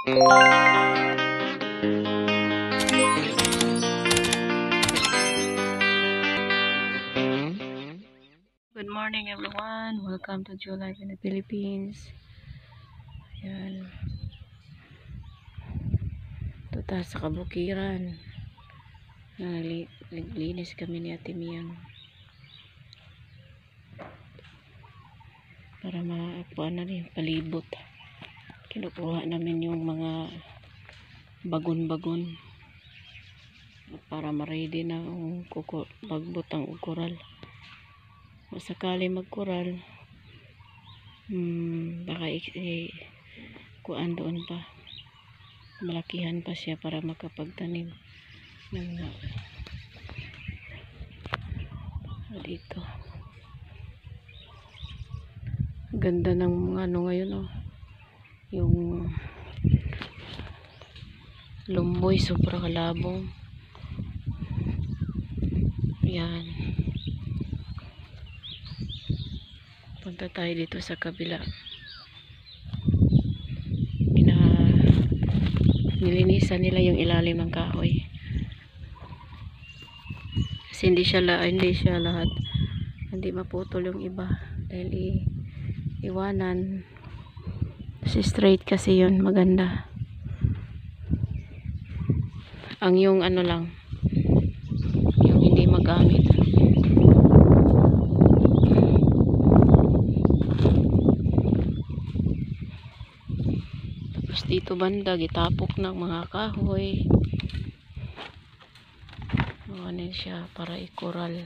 Good morning everyone. Welcome to Joe Life in the Philippines. Ayan. Ito tayo sa kabukiran. Naglinis kami ni Ate Miyang. Para maapuan na rin palibot. Kinukuha namin yung mga bagon-bagon. Para ma-ready na ang pagbutang og koral. O sakali magkoral, baka kuan doon pa. Malakihan pa siya para makapagtanim ng dito. Ganda ng ano ngayon, oh. Yung lumboy sobra kalabong. Yan. Punta tayo dito sa kabila. Nilinisan nila yung ilalim ng kahoy. Kasi hindi siya lahat. Hindi maputol yung iba. Dahil iwanan. Kasi straight kasi yun. Maganda. Ang yung ano lang. Yung hindi magamit. Dito banda gitapok ng mga kahoy. Ano siya para ikoral.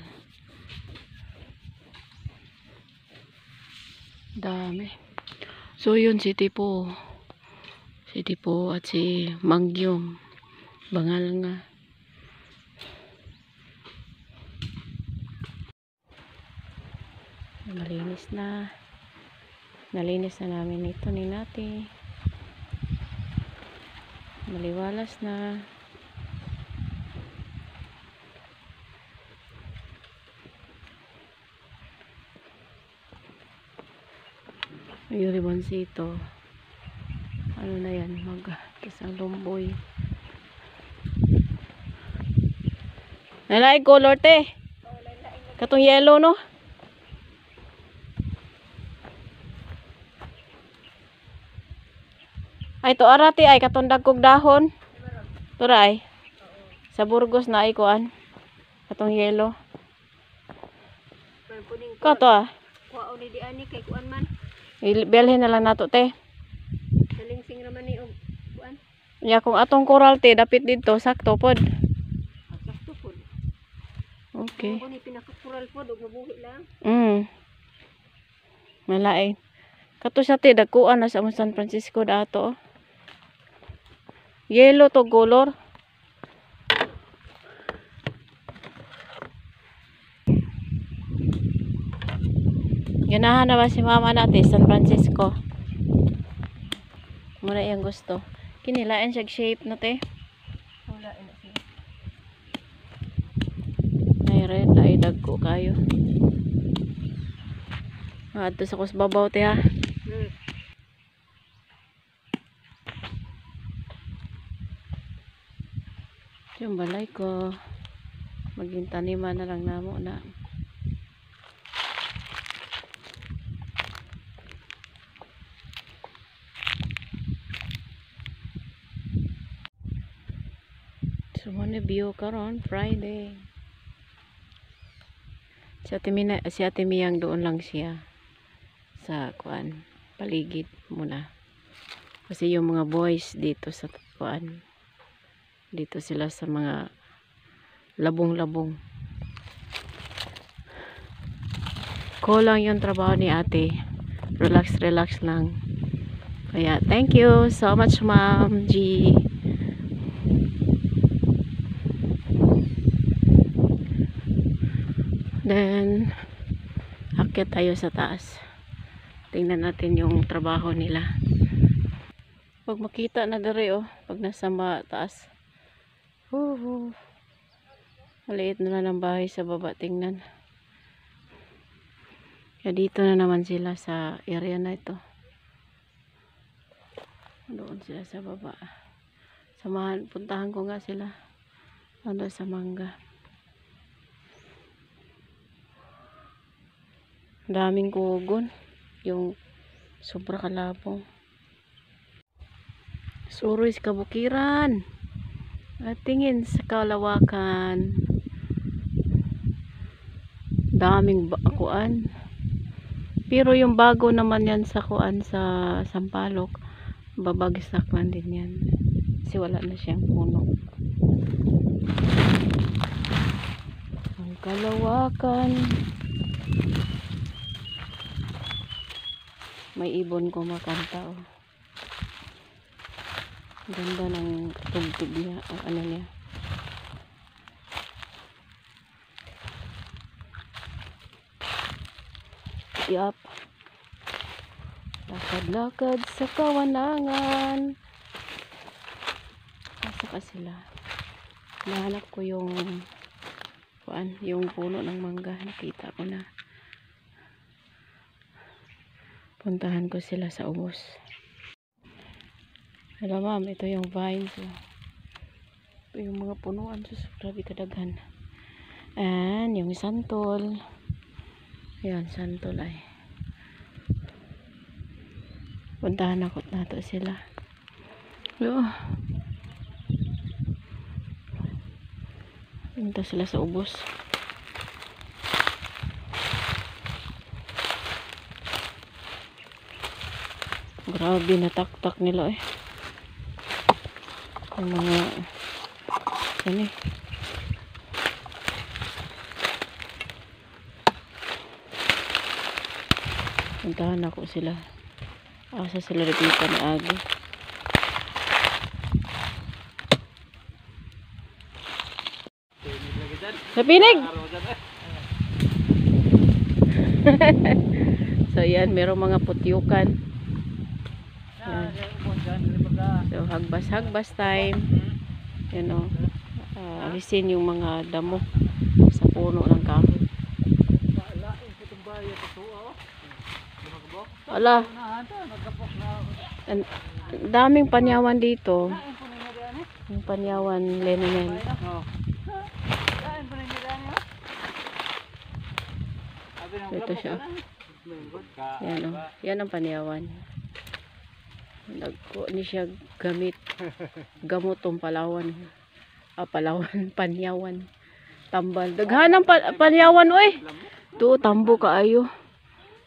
Dami. So yun si Tipo at si Mangyong bangal nga. Nalinis na namin ito ni Nati. Maliwalas na. Yung riboncito. Ano na yan? Isang lumboy. Nalay color te. Katong yellow no? Ay to arati ay katong dagkog dahon. Turay. Sa Burgos na ay kuan. Katong yellow. Kato ah. Kuha ni di ani kay kuan man. Ibelhin na lang nato te. Salingsing raman ni og kuan. Ya kung atong coral te dapit dito sakto pod. Sakto pod. Okay. Kung ni pinaka-coral pod og mabuhi lang. Malain. Kato sa te dagkuan na sa San Francisco dato. Yellow to color. Ganahan na ba si mama natin San Francisco? Muna yung gusto. Kinilain siya shape na te. Wala na siya. Ay red ay dagko kayo. Ato sa kusbabaw te ha. Yung balay ko maging taniman na lang namo na. So muna view karon Friday. Si Ate Miyang doon lang siya sa kuan paligid muna. Kasi yung mga boys dito sa kuan dito sila sa mga labong-labong. Kulang yung trabaho ni ate. Relax lang. Kaya thank you so much Ma'am G. Then akyat tayo sa taas. Tingnan natin yung trabaho nila. Pag makita na dere oh, pag nasa taas. Maliit na lang ang bahay sa baba, tingnan. Kaya dito na naman sila sa area na ito. Doon sila sa baba. Samahan, puntahan ko nga sila. Ano sa mangga. Daming kugon. Yung sobra kalabong. Suroy sa kabukiran. At tingin sa kalawakan. Daming kuan. Pero yung bago naman yan sa kuan sa Sampaloc, babagsak man din yan. Kasi wala na siyang puno. Ang kalawakan. May ibon kumakanta, oh. Ganda ng tugtog niya, o ano niya. Yup. Lakad-lakad sa kawanangan. Saka sila. Nahanap ko yung puno ng mangga. Nakita ko na. Puntahan ko sila sa ubos. Hello ma'am, ito yung vines. Ito yung mga punuan. Grabe kadaghan. And yung santol. Ayan, santol ay. Puntahan ako nato sila. Yo. Punta sila sa ubos. Grabe nataktak nila eh. Yung mga ano eh. Puntahan ako sila. Asa sila repita ni Agi. Sa pinig! So yan, merong mga putyukan. Yan. So hagbas time. You know, alisin yung mga damo sa puno ng kahoy. Wala. Daming panyawan dito. Yung panyawan Lenin. Ito siya. Yan o. Yan ang panyawan. Nagko ni siya gamit. Gamot tong Palawan. Palawan. Panyawan. Tambal. Daghan ang panyawan oy. To tambo kaayo.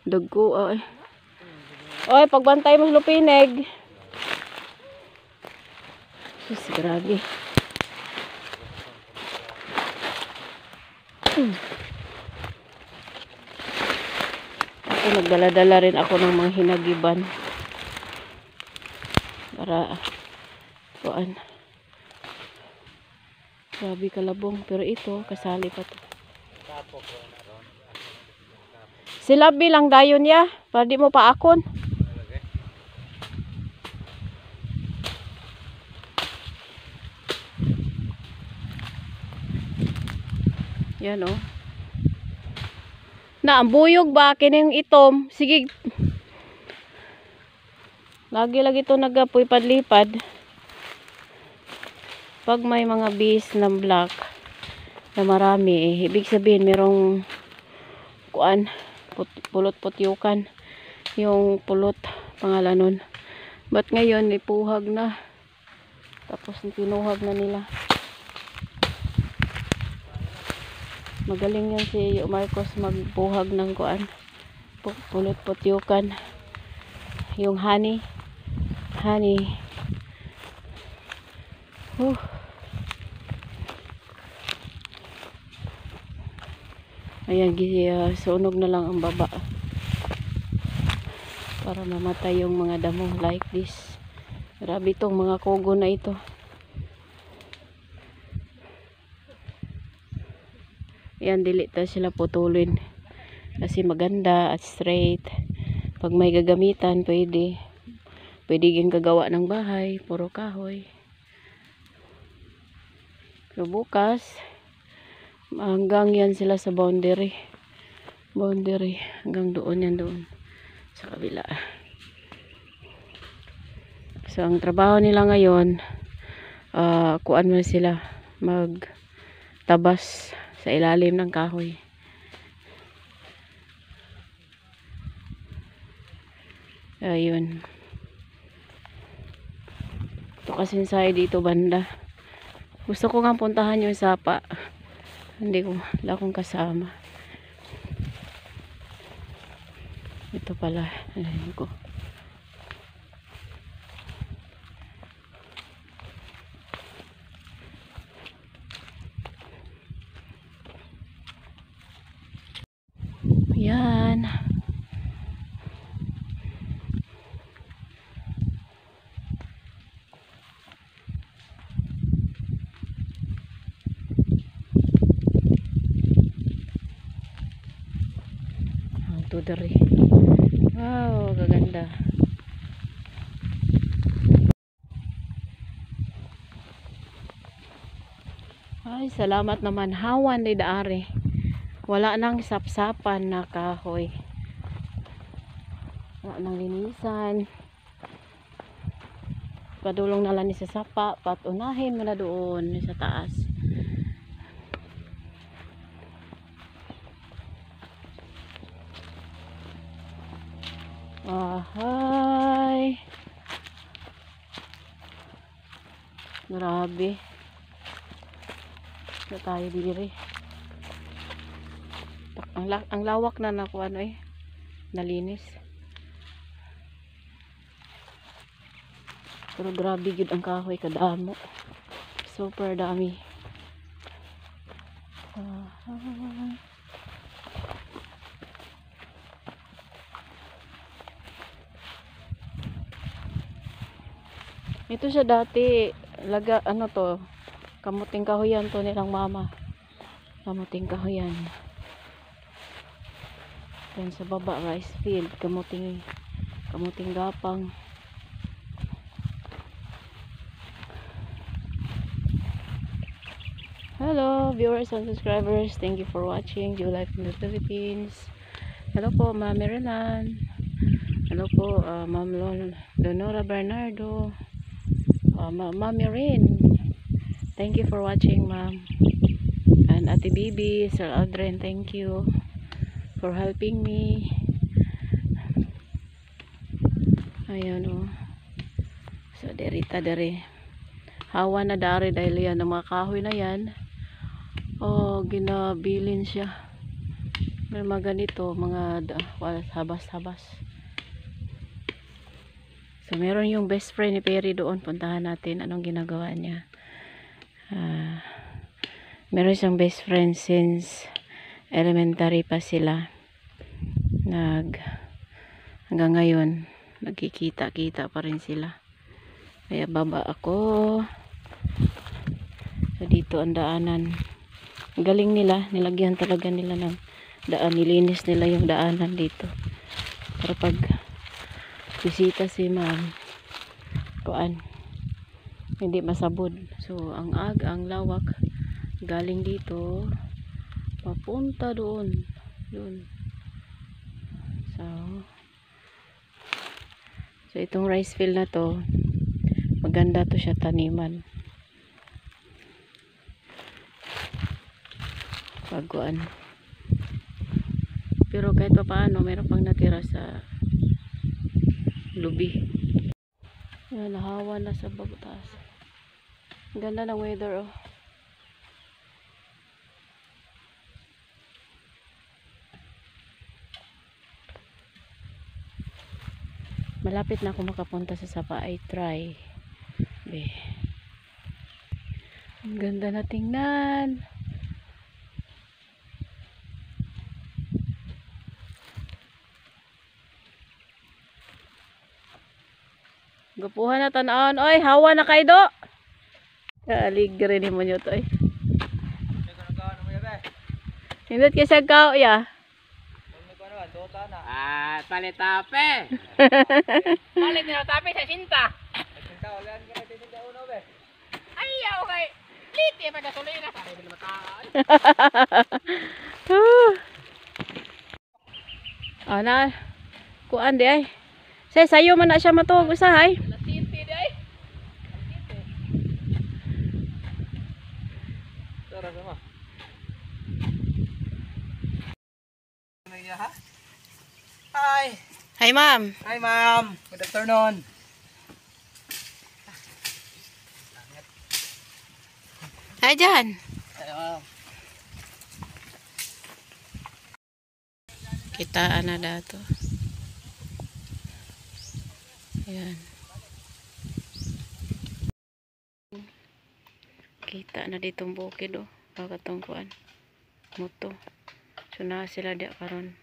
Dagko ay. Oy, pagbantay mo lupinig. Sus, grabe. Ako nagdala-dala rin ako ng mga hinagiban. Para kuan. Grabe kalabong, pero ito kasali pa to. Sila bilang dayon ya, para di mo pa akon. Yan o. Na, ang buyog ba? Kining itom. Sige. Lagi-lagi ito nagapoy padlipad. Pag may mga bees na black na marami, ibig sabihin merong kuan, pulot putyukan. Yung pulot, pangalan nun. But ngayon, ipuhag na. Tapos pinuhag na nila. Magaling yan si Marcos magbuhag ng kuan, pulot putyukan. Yung honey. Ayan, sunog na lang ang baba para mamatay yung mga damo like this. Grabe itong mga kugo na ito. Yan, dili ta sila putulin kasi maganda at straight. Pag may gagamitan, pwede yung kagawa ng bahay, puro kahoy. So bukas hanggang yan sila sa boundary hanggang doon yan, doon sa kabila. So ang trabaho nila ngayon, kuan mo sila magtabas sa ilalim ng kahoy. Ayun. Ito kasi sa dito banda. Gusto ko nga puntahan yung sapa. Hindi ko, wala akong kasama. Ito pala. Ayan ko. Ayan. Ito dari. Wow, gaganda. Ay, salamat naman. Hawan ni daari. Wala nang sapsapan na kahoy. Wala nang linisan. Padulong na lang ni sa sapa. Patunahin mo na doon sa taas. Ahay. Grabe. Na tayo diri. Ang lawak na nakuha nalinis. Pero grabe yun ang kahoy kadamo. Super dami. Ito siya dati, ano to, kamuting kahoyan to nilang mama. Kamuting kahoyan. Yan sa baba, rice field, kamuting gapang. Hello viewers and subscribers, thank you for watching New Life in the Philippines. Hello po Ma'am Renan. Hello po Ma'am Leonora Bernardo. Ma'am Rin. Thank you for watching Ma'am. And Ate Bibi, Sir Aldrin, thank you for helping me. Ayan o. So derita dere. Hawa na dari dahil yan ang mga kahoy na yan. Oh, ginabilin siya. May mga ganito, mga habas-habas. So meron yung best friend ni Perry doon. Puntahan natin anong ginagawa niya. Meron siyang best friend since elementary pa sila. Hanggang ngayon nagkikita-kita pa rin sila. Kaya baba ako. So dito ang daanan. Galing nila, nilagyan talaga nila ng daan, nilinis nila yung daanan dito. Para pag bisita si Ma'am, kuan, hindi masabod. So ang lawak galing dito papunta doon. So itong rice field na to, maganda to siya taniman. Pagkuan. Pero kahit pa paano, meron pang natira sa lubi. Yan, nahawa na sa babutas. Ganda ng weather oh. Malapit na ako makapunta sa sapa. I try. Ang ganda na tingnan. Gapuhan na tanawon. Oy, hawa na kay do. Aligre ni mo nyo to eh. Hindot kasi kao ya. Palitape. Palit nila tape sa sinta. Ayaw kay liti pa gasolina sa hindi mataan. Na kuan di ay. Say sayo man na siya matuog usahay. Lasinti di ay. Hi. Hi, ma'am. Hi, ma'am. Good afternoon. Hi, dyan. Hi, ma'am. Kitaan na dato. Ayan. Kita na ditong bukid oh. Pagkatungkuan. Muto. So na sila di karon.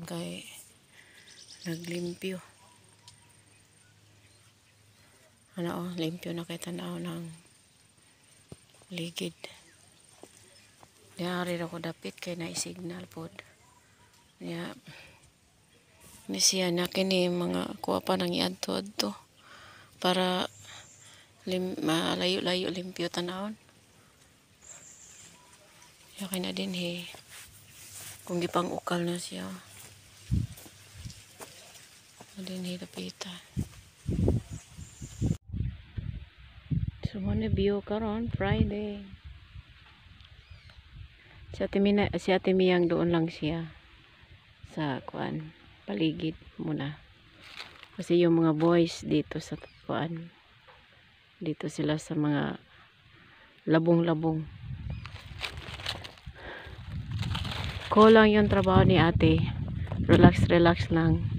Kay naglimpyo. Ano oh, limpyo na kay tanaw ng ligid. Diyan ako dapit kay na-signal pod. Ya. Ni siya na kini mga kuha pa nang iadto-adto para malayo-layo limpyo tanawon. Ya kay na din he. Kung gipang ukal na siya. Din he dapitan. So mo view karon Friday. Si Ate Miyang doon lang siya sa kuan paligid muna. Kasi yung mga boys dito sa kuan dito sila sa mga labong-labong. Kulang yung trabaho ni ate. Relax lang.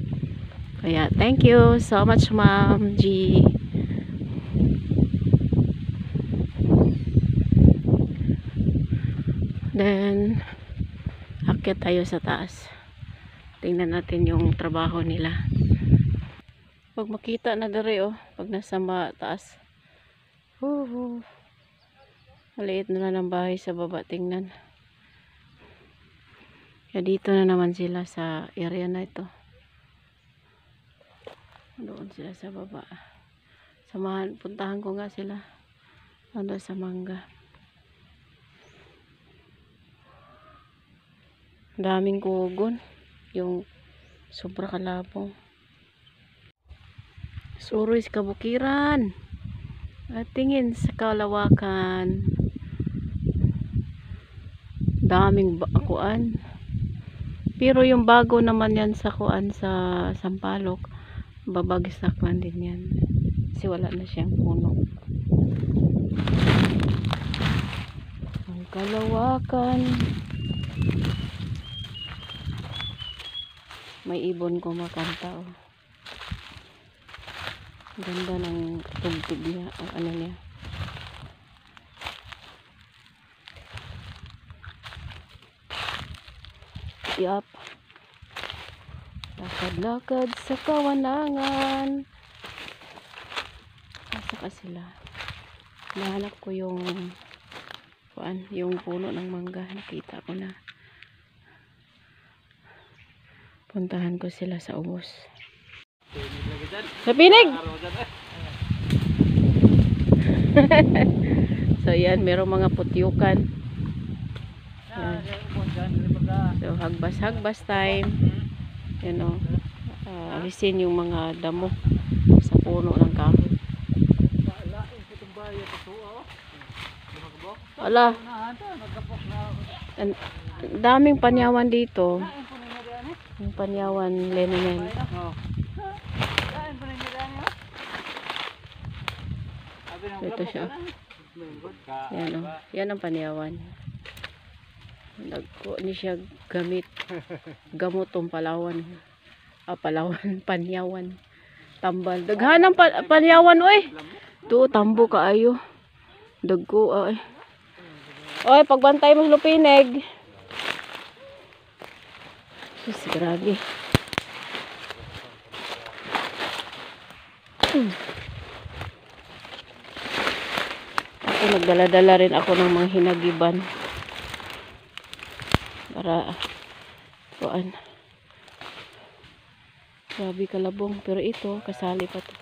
Kaya thank you so much Ma'am G. Then akyat tayo sa taas. Tingnan natin yung trabaho nila. Pag makita na dere oh, pag nasa taas. Maliit na lang ang bahay sa baba, tingnan. Kaya dito na naman sila sa area na ito. Doon sila sa baba. Samahan, puntahan ko nga sila. Ano sa mangga. Daming kugon. Yung sobra kalabong. Suroy sa kabukiran. At tingin sa kalawakan. Daming kuan. Pero yung bago naman yan sa kuan sa Sampaloc, babagsak man din yan. Kasi wala na siyang puno. Ang kalawakan. May ibon kumakanta oh. Ganda ng tugtog niya o ano niya. Yup. Lakad-lakad sa kawanangan. Saka sila. Nahanap ko yung puno ng mangga. Nakita ko na. Puntahan ko sila sa ubos. Sa pinig! So yan, merong mga putyukan. Yan. So hagbas time. Yan o. Alisin yung mga damo sa puno ng kahoy. Ala. Ang daming panyawan dito. Yung panyawan lenen. Ito siya. Yan o. Yan ang panyawan. Nagko ni siya gamit. Gamotong Palawan. Palawan. Panyawan. Tambal. Daghan ang panyawan oy. Ito tambo kaayo. Dagko ay. Oy, pagbantay mo lupinig. Sus, grabe. Ako nagdala-dala rin ako ng mga hinagiban. Para kuan. Grabe kalabong. Pero ito, kasali pa to.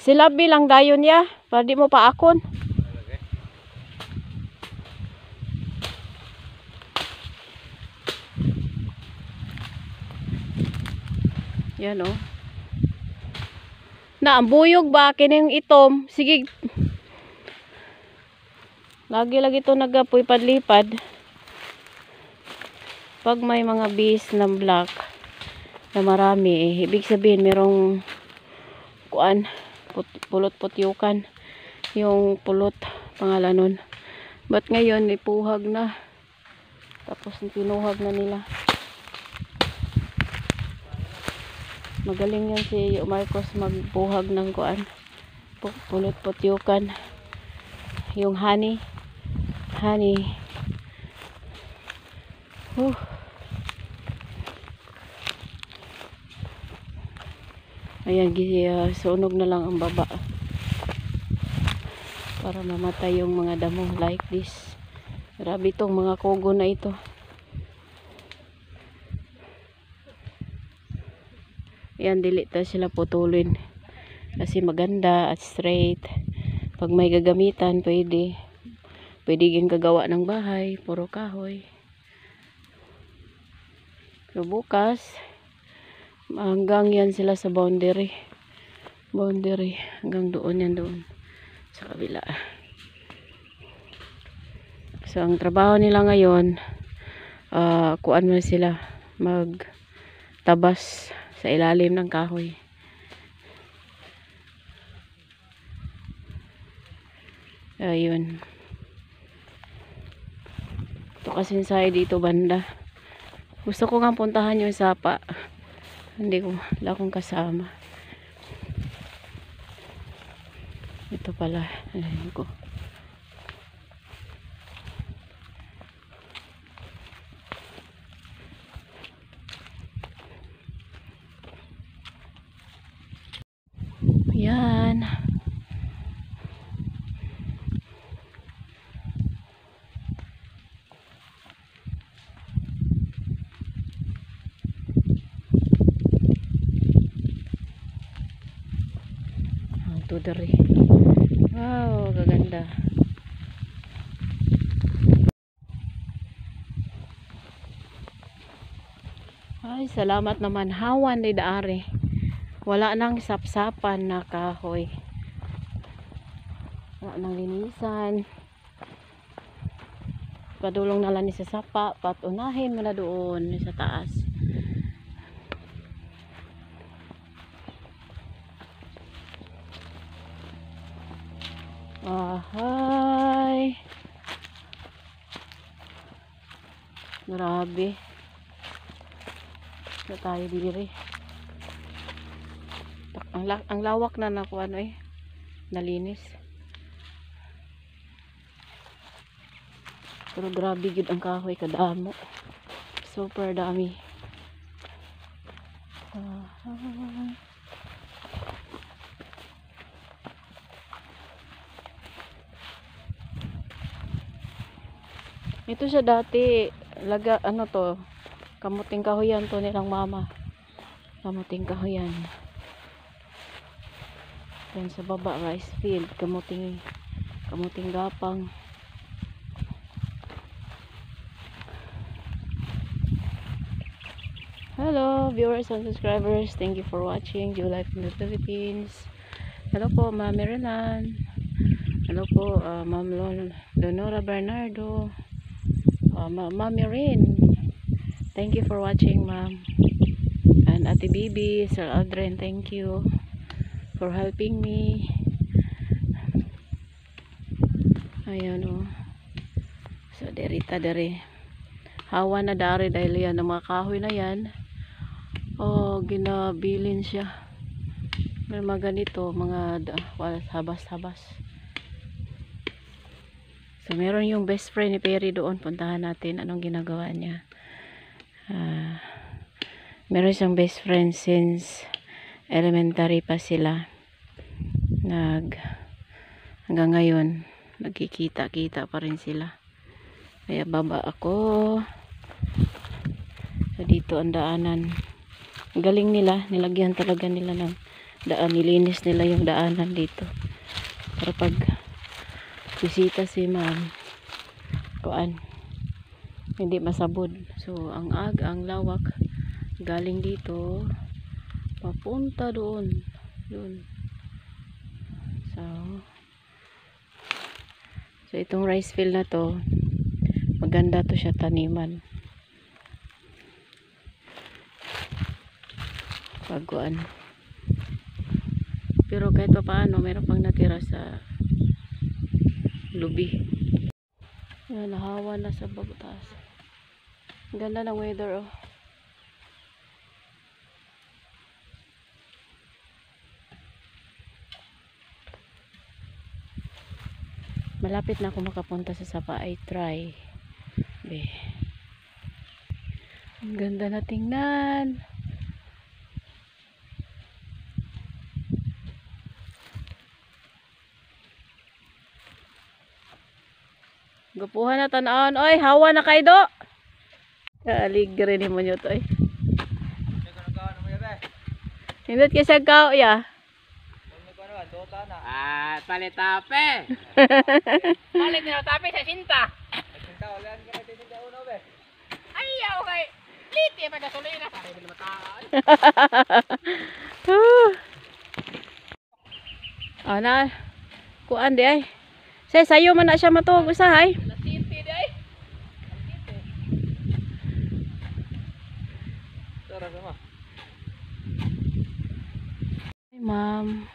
Sila bilang dayon ya. Para di mo pa akon. Yan oh. Na, ang buyog ba? Kining itom. Sige. Lagi ito nagapoy padlipad. Pag may mga bees na black na marami, ibig sabihin merong kuan, pulot putyukan. Yung pulot, pangalan nun. But ngayon, ipuhag na. Tapos pinuhag na nila. Magaling yan si Marcos magbuhag ng kuan, pulot putyukan, yung honey. Ayan, sunog na lang ang baba para mamatay yung mga damo like this. Grabe itong mga kogo na ito. Yan, dili ta sila putulin kasi maganda at straight. Pag may gagamitan, pwede yung gagawa ng bahay, puro kahoy. So bukas hanggang yan sila sa boundary hanggang doon yan, doon sa kabila. So ang trabaho nila ngayon, kuan mo sila magtabas sa ilalim ng kahoy. Ayun. Ito kasi sa dito banda. Gusto ko nga puntahan yung sapa. Wala akong kasama. Ito pala. Ayun ko. Yan. Ito dari. Wow, gaganda. Ay, salamat naman. Hawan ni daari. Wala nang sapsapan na kahoy. Wala nang linisan. Padulong na lang ni sa sapa. Patunahin mo na doon sa taas. Ahay. Grabe. Na tayo diri. Ang lawak na nakuha nalinis. Pero grabe yun ang kahoy kadamo. Super dami. Ito siya dati, kamuting kahoyan to nilang mama. Kamuting kahoyan. Yan sa baba, rice field, kamuting gapang. Hello viewers and subscribers, thank you for watching Joe Life in the Philippines. Hello po Ma'am Renan. Hello po Ma'am Leonora Bernardo. Ma'am Irene, thank you for watching ma'am. And Ate Bibi, Sir Aldrin, thank you for helping me. Ayan o. So derita dere. Hawa na dari dahil yan ang mga kahoy na yan. Ginabilin siya. May mga ganito, mga habas-habas. So meron yung best friend ni Perry doon. Puntahan natin anong ginagawa niya. Meron siyang best friend since elementary pa sila. Hanggang ngayon nagkikita-kita pa rin sila. Kaya baba ako. So dito ang daanan. Galing nila, nilagyan talaga nila ng daan, nilinis nila yung daanan dito para pag bisita si ma'am hindi masabod. So ang lawak galing dito Papunta doon. Doon. So itong rice field na to, maganda to siya taniman. Paguan. Pero kahit pa paano, meron pang natira sa lubi. Yan, nahawa na sa babutas. Ganda ng weather, oh. Malapit na ako makapunta sa Sapa. I try. Be. Ang ganda na tingnan. Gapuhan na tanawon. Oy, hawa na kay do. Aligre ni mo nyo to, eh. Hindot kisag kao, ya. Palit tape. Palit nila tape sa sinta. Ayaw kay liti pa gasolina para hindi mataan. Na. Kuan di ay. Sayo man na siya matuog usahay. Lasiti di ay. Ay, ma'am.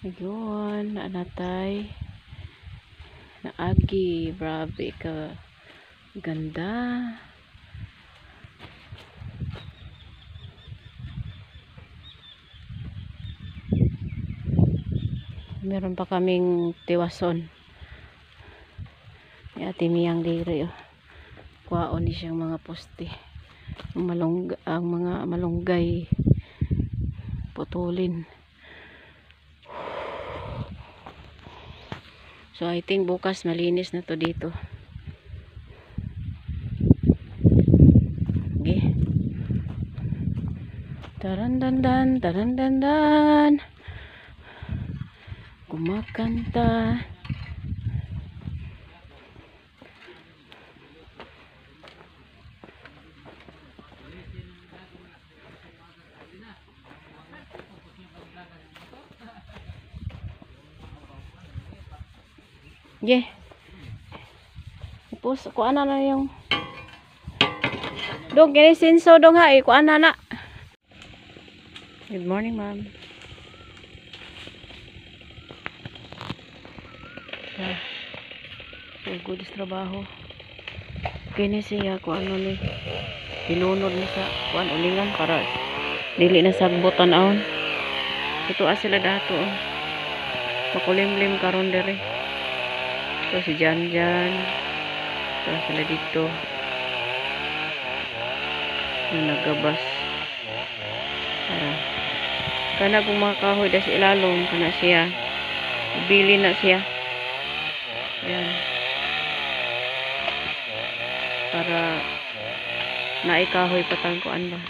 Ayun, naanatay. Naagi, grabe ka. Ganda. Meron pa kaming tiwason. Ni Ate Miyang diri, oh. Kuhaon ni siyang mga poste. Ang mga malunggay. Putulin. So I think bukas malinis na to dito. Okay. Tarandandan, tarandandan. Kumakanta. Yeah. Tapos, kuan na yung dong, gini sinso dong ha, kuan na. Good morning, ma'am. So, good is trabaho. Kini siya, kuan ni pinunod ni sa kuan ulingan para dili na sagbotan aon. Ito sila dato. Makulimlim karon dere. So si Janjan. So sila dito. Nagabas. Kana kung mga kahoy da sa ilalom kana siya. Bili na siya. Yan. Para naikahoy patangkuan ba.